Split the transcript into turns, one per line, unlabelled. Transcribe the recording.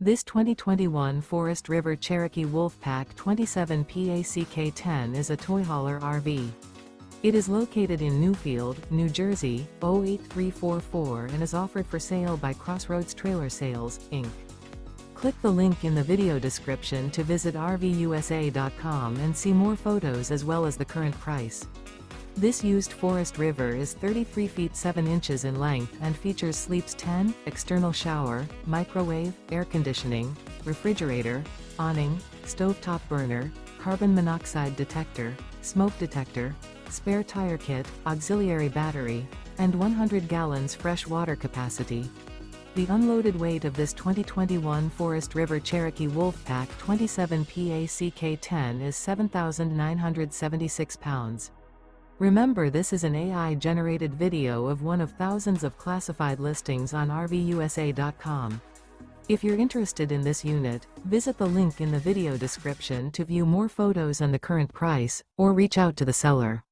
This 2021 Forest River Cherokee Wolfpack 27 PACK-10 is a toy hauler RV. It is located in Newfield, New Jersey, 08344 and is offered for sale by Crossroads Trailer Sales, Inc. Click the link in the video description to visit RVUSA.com and see more photos as well as the current price. This used Forest River is 33 feet 7 inches in length and features sleeps 10, external shower, microwave, air conditioning, refrigerator, awning, stovetop burner, carbon monoxide detector, smoke detector, spare tire kit, auxiliary battery, and 100 gallons fresh water capacity. The unloaded weight of this 2021 Forest River Cherokee Wolfpack 27 PACK-10 is 7,976 pounds. Remember, this is an AI-generated video of one of thousands of classified listings on RVUSA.com. If you're interested in this unit, visit the link in the video description to view more photos and the current price, or reach out to the seller.